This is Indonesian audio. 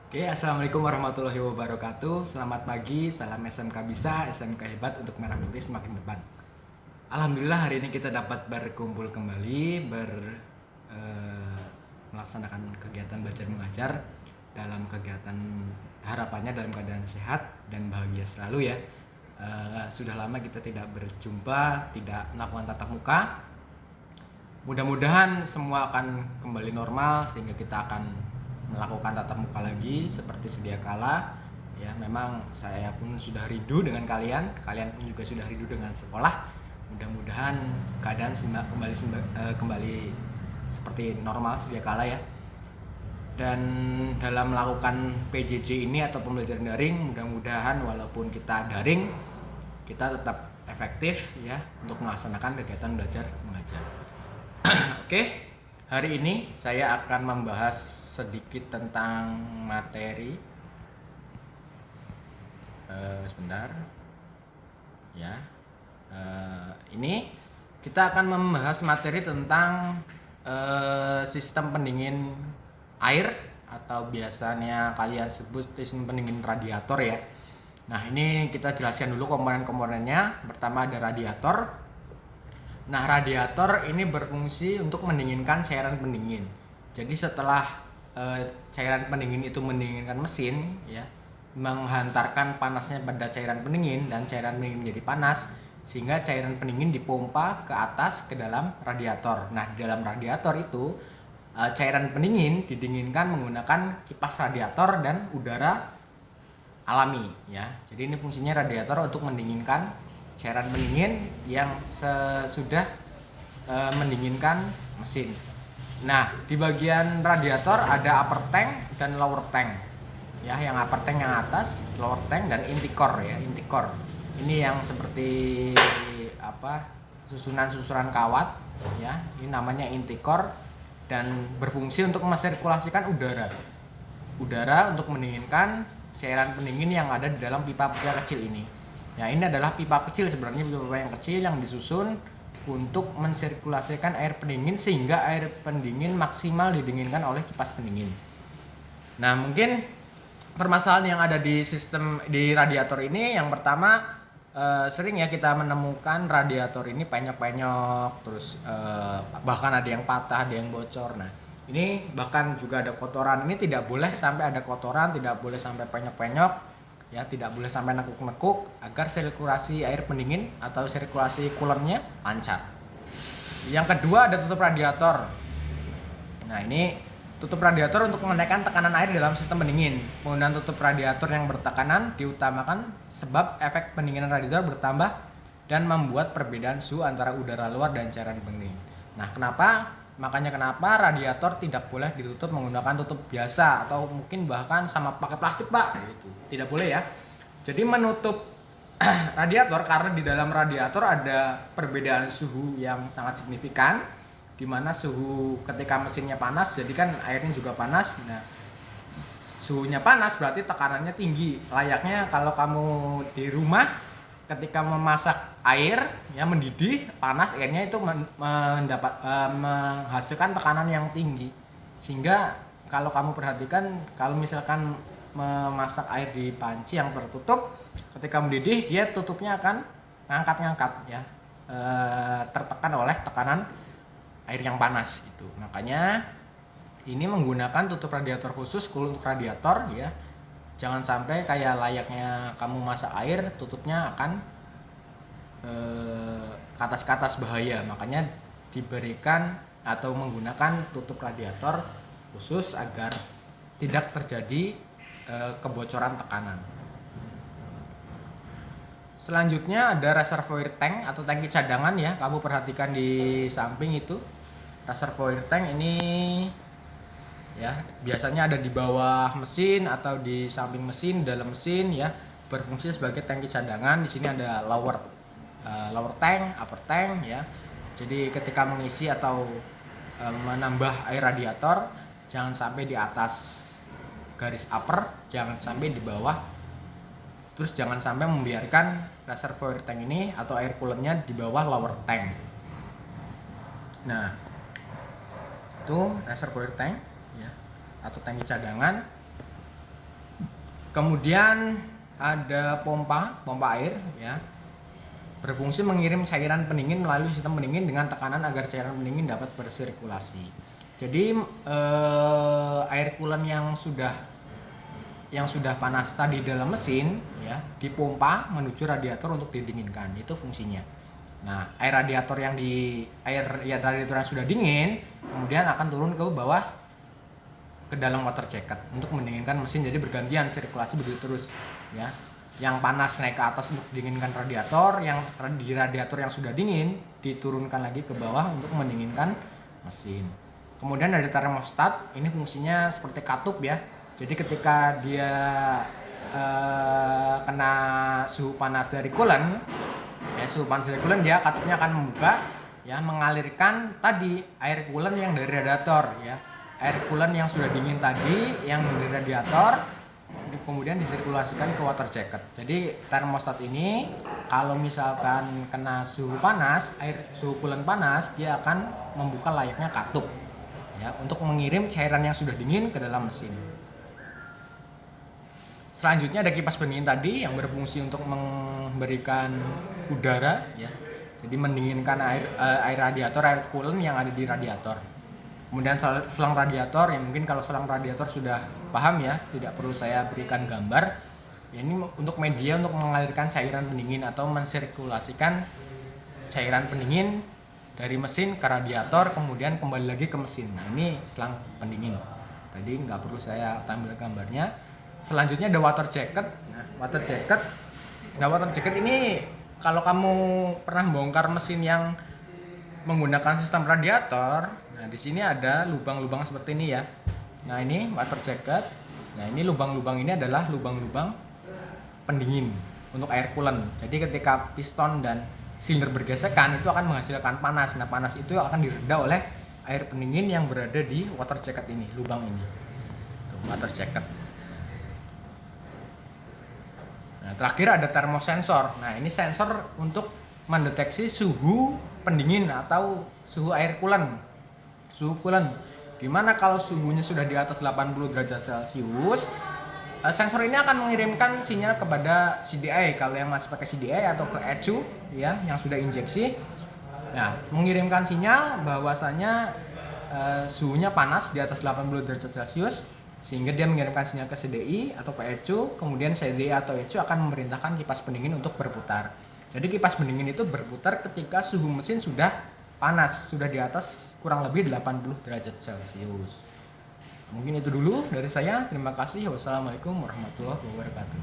Oke, assalamualaikum warahmatullahi wabarakatuh. Selamat pagi, salam SMK bisa, SMK hebat untuk merah putih semakin depan. Alhamdulillah hari ini kita dapat berkumpul kembali, melaksanakan kegiatan belajar mengajar dalam kegiatan harapannya dalam keadaan sehat dan bahagia selalu ya. Sudah lama kita tidak berjumpa, tidak melakukan tatap muka. Mudah-mudahan semua akan kembali normal sehingga kita akan melakukan tatap muka lagi seperti sedia kala. Ya, memang saya pun sudah rindu dengan kalian pun juga sudah rindu dengan sekolah. Mudah-mudahan keadaan kembali seperti normal sedia kala ya. Dan dalam melakukan PJJ ini atau pembelajaran daring, mudah-mudahan walaupun kita daring, kita tetap efektif ya untuk melaksanakan kegiatan belajar mengajar. Oke, hari ini saya akan membahas sedikit tentang materi. Sebentar, ya. Ini kita akan membahas materi tentang sistem pendingin air atau biasanya kalian sebut sistem pendingin radiator ya. Nah, ini kita jelaskan dulu komponen-komponennya. Pertama ada radiator. Nah, radiator ini berfungsi untuk mendinginkan cairan pendingin. Jadi setelah cairan pendingin itu mendinginkan mesin, ya, menghantarkan panasnya pada cairan pendingin dan cairan pendingin menjadi panas, sehingga cairan pendingin dipompa ke atas ke dalam radiator. Nah, di dalam radiator itu cairan pendingin didinginkan menggunakan kipas radiator dan udara alami, ya. Jadi ini fungsinya radiator untuk mendinginkan cairan pendingin yang sesudah mendinginkan mesin. Nah, di bagian radiator ada upper tank dan lower tank. Ya, yang upper tank yang atas, lower tank dan inti core ya, inti core. Ini yang seperti susunan-susunan kawat ya. Ini namanya inti core dan berfungsi untuk mensirkulasikan udara. Udara untuk mendinginkan cairan pendingin yang ada di dalam pipa-pipa kecil ini. Ya, ini adalah pipa kecil sebenarnya, pipa yang kecil yang disusun untuk mensirkulasikan air pendingin sehingga air pendingin maksimal didinginkan oleh kipas pendingin. Nah, mungkin permasalahan yang ada di sistem di radiator ini yang pertama sering ya kita menemukan radiator ini penyok-penyok, terus bahkan ada yang patah, ada yang bocor. Nah, ini bahkan juga ada kotoran. Ini tidak boleh sampai ada kotoran, tidak boleh sampai penyok-penyok. Ya, tidak boleh sampai nekuk-nekuk agar sirkulasi air pendingin atau sirkulasi coolernya lancar. Yang kedua ada tutup radiator. Nah, ini tutup radiator untuk menaikkan tekanan air dalam sistem pendingin. Penggunaan tutup radiator yang bertekanan diutamakan sebab efek pendinginan radiator bertambah dan membuat perbedaan suhu antara udara luar dan cairan pendingin. Nah, makanya kenapa radiator tidak boleh ditutup menggunakan tutup biasa atau mungkin bahkan sama pakai plastik, Pak, gitu. Tidak boleh ya. Jadi menutup radiator karena di dalam radiator ada perbedaan suhu yang sangat signifikan, di mana suhu ketika mesinnya panas jadi kan airnya juga panas. Nah, suhunya panas berarti tekanannya tinggi. Layaknya kalau kamu di rumah ketika memasak air ya mendidih panas, airnya itu menghasilkan tekanan yang tinggi, sehingga kalau kamu perhatikan kalau misalkan memasak air di panci yang tertutup, ketika mendidih dia tutupnya akan ngangkat ya, tertekan oleh tekanan air yang panas gitu. Makanya ini menggunakan tutup radiator khusus untuk radiator ya. Jangan sampai kayak layaknya kamu masak air, tutupnya akan ke atas bahaya. Makanya diberikan atau menggunakan tutup radiator khusus agar tidak terjadi kebocoran tekanan. Selanjutnya ada reservoir tank atau tangki cadangan ya. Kamu perhatikan di samping itu. Reservoir tank ini ya biasanya ada di bawah mesin atau di samping mesin, dalam mesin ya, berfungsi sebagai tangki cadangan. Di sini ada lower tank, upper tank ya. Jadi ketika mengisi atau menambah air radiator, jangan sampai di atas garis upper, jangan sampai di bawah. Terus jangan sampai membiarkan reservoir tank ini atau air coolernya di bawah lower tank. Nah, itu reservoir tank ya, atau tangki cadangan. Kemudian ada pompa air ya, berfungsi mengirim cairan pendingin melalui sistem pendingin dengan tekanan agar cairan pendingin dapat bersirkulasi. Jadi air coolant yang sudah panas tadi dalam mesin ya dipompa menuju radiator untuk didinginkan, itu fungsinya. Nah, radiator yang sudah dingin kemudian akan turun ke bawah ke dalam water jacket untuk mendinginkan mesin, jadi bergantian sirkulasi begitu terus ya. Yang panas naik ke atas untuk dinginkan radiator, yang di radiator yang sudah dingin diturunkan lagi ke bawah untuk mendinginkan mesin. Kemudian ada termostat, ini fungsinya seperti katup ya. Jadi ketika dia kena suhu panas dari coolant, dia katupnya akan membuka ya, mengalirkan tadi air coolant yang dari radiator ya. Air coolant yang sudah dingin tadi yang dari radiator kemudian disirkulasikan ke water jacket. Jadi termostat ini kalau misalkan kena suhu panas, suhu coolant panas, dia akan membuka layaknya katup ya untuk mengirim cairan yang sudah dingin ke dalam mesin. Selanjutnya ada kipas pendingin tadi yang berfungsi untuk memberikan udara ya. Jadi mendinginkan air radiator, air coolant yang ada di radiator. Kemudian selang radiator, yang mungkin kalau selang radiator sudah paham ya, tidak perlu saya berikan gambar. Ya, ini untuk media untuk mengalirkan cairan pendingin atau mensirkulasikan cairan pendingin dari mesin ke radiator kemudian kembali lagi ke mesin. Nah, ini selang pendingin. Tadi nggak perlu saya tampil gambarnya. Selanjutnya ada water jacket. Nah, water jacket ini kalau kamu pernah bongkar mesin yang menggunakan sistem radiator, nah di sini ada lubang-lubang seperti ini ya. Nah, ini water jacket. Nah, ini lubang-lubang ini adalah lubang-lubang pendingin untuk air coolant. Jadi ketika piston dan silinder bergesekan itu akan menghasilkan panas. Nah, panas itu akan direda oleh air pendingin yang berada di water jacket ini, lubang ini. Tuh, water jacket. Nah, terakhir ada termosensor. Nah, ini sensor untuk mendeteksi suhu pendingin atau suhu air coolant. Suhu coolant. Dimana kalau suhunya sudah di atas 80 derajat Celcius, sensor ini akan mengirimkan sinyal kepada CDI kalau yang masih pakai CDI atau ke ECU ya yang sudah injeksi. Nah, mengirimkan sinyal bahwasanya suhunya panas di atas 80 derajat Celcius, sehingga dia mengirimkan sinyal ke CDI atau ke ECU, kemudian CDI atau ECU akan memerintahkan kipas pendingin untuk berputar. Jadi kipas pendingin itu berputar ketika suhu mesin sudah panas, sudah di atas kurang lebih 80 derajat Celcius. Mungkin itu dulu dari saya. Terima kasih. Wassalamualaikum warahmatullahi wabarakatuh.